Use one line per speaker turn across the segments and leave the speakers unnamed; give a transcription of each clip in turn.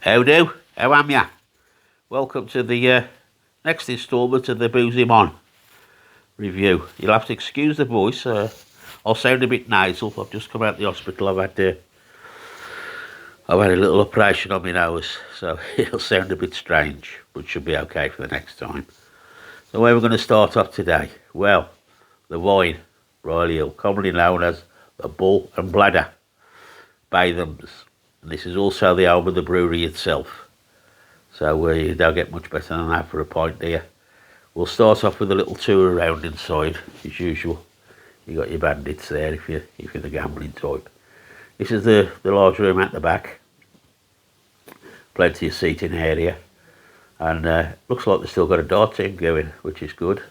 How do? How am ya? Welcome to the next instalment of the Boozy Man review. You'll have to excuse the voice. I'll sound a bit nasal. I've just come out of the hospital. I've had a little operation on my nose, so it'll sound a bit strange, but should be okay for the next time. So where we're going to start off today? Well, the wine, Riley Hill, commonly known as the Bull and Bladder Bathams. And this is also the home of the brewery itself. So you don't get much better than that for a pint, do you? We'll start off with a little tour around inside, as usual. You got your bandits there if you're the gambling type. This is the large room at the back. Plenty of seating area. And looks like they've still got a dart team going, which is good.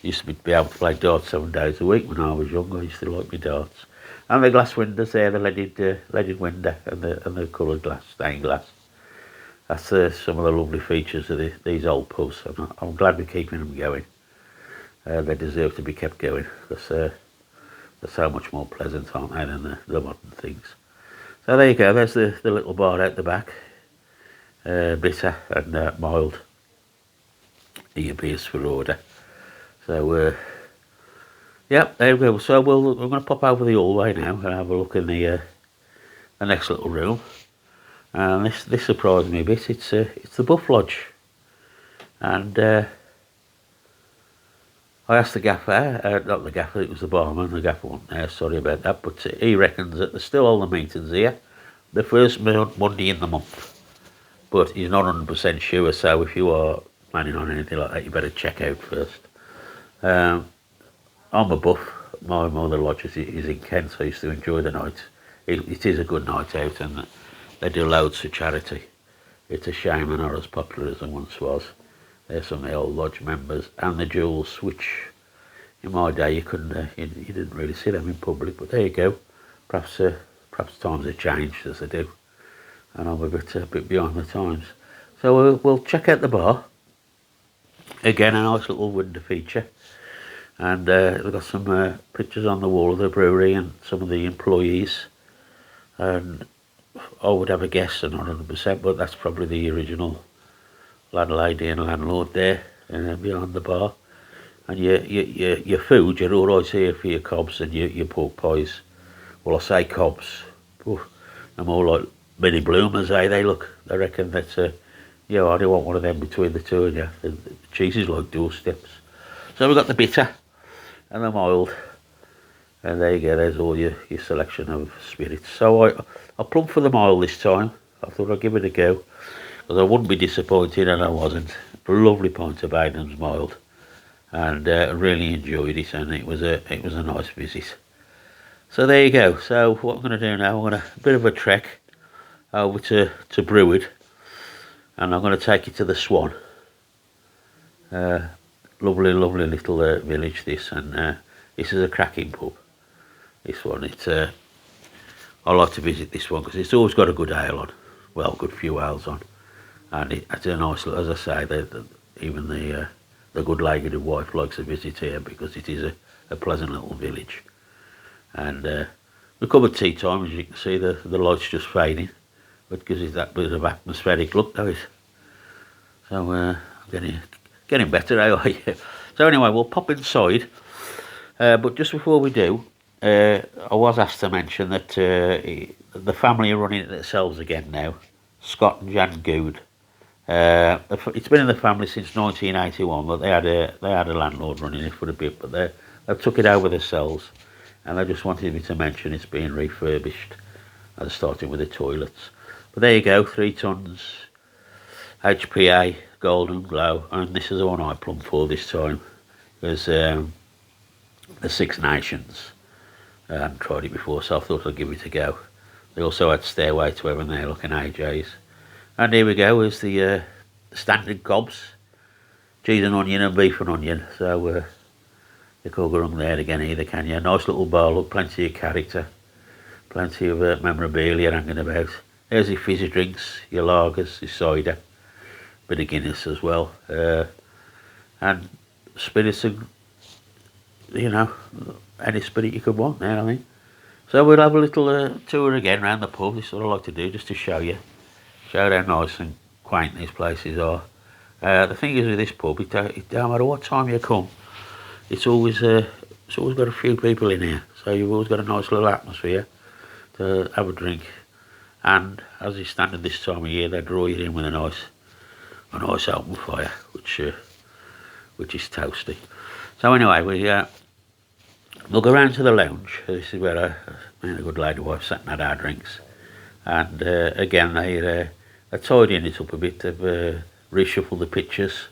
Used to be able to play darts 7 days a week when I was young. I used to like my darts. And the glass windows there, the leaded window and the coloured glass, stained glass. That's some of the lovely features of these old pubs. I'm glad we're keeping them going. They deserve to be kept going because they're so much more pleasant, aren't they, than the modern things. So there you go. There's the little bar out the back. Bitter and mild. Your beers for order. So yeah, there we go. So we're going to pop over the hallway now and have a look in the next little room. And this surprised me a bit. It's the Buff Lodge, and I asked the gaffer, not the gaffer, it was the barman. The gaffer wasn't there. Sorry about that, but he reckons that there's still all the meetings here, the first Monday in the month. But he's not 100% sure. So if you are planning on anything like that, you better check out first. I'm a buff. My mother lodge is in Kent, so I used to enjoy the night. It is a good night out, and they do loads for charity. It's a shame they're not as popular as they once was. There's some of the old lodge members and the jewels, which in my day you couldn't, you didn't really see them in public. But there you go. Perhaps times have changed as they do, and I'm a bit behind the times. So we'll check out the bar. Again, a nice little window feature, and we've got some pictures on the wall of the brewery and some of the employees. And I would have a guess, and not 100%, but that's probably the original landlady and landlord there behind the bar. And your food, you're all right here for your cobs and your pork pies. Well, I say cobs, but they're more like mini bloomers, eh? They reckon that's I don't want one of them between the two of you. The cheese is like doorsteps. So we've got the bitter and the mild. And there you go, there's all your selection of spirits. So I plumped for the mild this time. I thought I'd give it a go, because I wouldn't be disappointed, and I wasn't. A lovely pint of Aiden's mild, and I really enjoyed it, and it was a nice visit. So there you go. So what I'm going to do now, I'm going to a bit of a trek over to Brewood, and I'm going to take you to the Swan. Lovely little village this, and this is a cracking pub. This one, I like to visit this one because it's always got a good ale on, well, good few ales on, and it's a nice, as I say, even the good lady and wife likes to visit here because it is a pleasant little village. And we come at tea time, as you can see, the light's just fading, but gives it that bit of atmospheric look, does it? So I'm getting better, eh? So anyway, we'll pop inside, but just before we do, I was asked to mention that the family are running it themselves again now, Scott and Jan Good. It's been in the family since 1981, but they had a landlord running it for a bit, but they took it over themselves, and they just wanted me to mention it's being refurbished, starting with the toilets. But there you go, 3 tons, HPA, Golden Glow, and this is the one I plumbed for this time. There's the Six Nations. I hadn't tried it before, so I thought I'd give it a go. They also had Stairway to Heaven there, looking AJ's. And here we go, is the standard cobs. Cheese and onion and beef and onion. So you can't go wrong there again either, can you? Nice little bar, look, plenty of character. Plenty of memorabilia hanging about. There's your fizzy drinks, your lagers, your cider. Bit of Guinness as well. And spirits and, any spirit you could want there, I think. So we'll have a little tour again around the pub. This is what I like to do, just to show you. Show how nice and quaint these places are. The thing is with this pub, it don't matter what time you come, it's always got a few people in here, so you've always got a nice little atmosphere to have a drink. And as it's standard this time of year, they draw you in with a nice open fire, which is toasty. So anyway, we'll go round to the lounge. This is where me and a good lady wife sat and had our drinks. And again, they're tidying it up a bit. They've reshuffled the pictures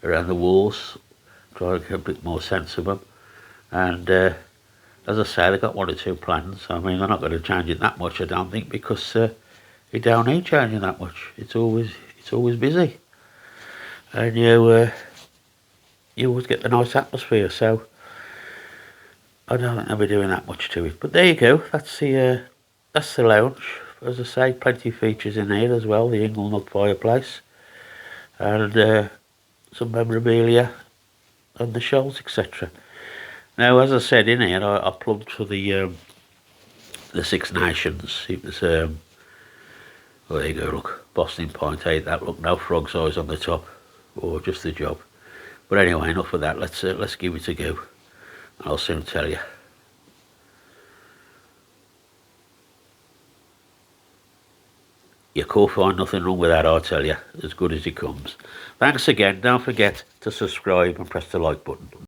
around the walls, trying to get a bit more sense of them. And as I say, they've got one or two plans. I mean, they're not going to change it that much, I don't think, because it don't need changing that much. It's always busy, and you always get the nice atmosphere. So I don't think they'll be doing that much to it. But there you go. That's the lounge. As I say, plenty of features in here as well. The Inglenut fireplace, and some memorabilia, and the shelves, etc. Now, as I said in here, I plugged for the Six Nations. It was well, there you go. Look, Boston Pint. Ate that. Look, no frog's eyes on the top, or just the job. But anyway, enough of that. Let's give it a go. I'll soon tell you. You can't find nothing wrong with that, I tell you. As good as it comes. Thanks again. Don't forget to subscribe and press the like button.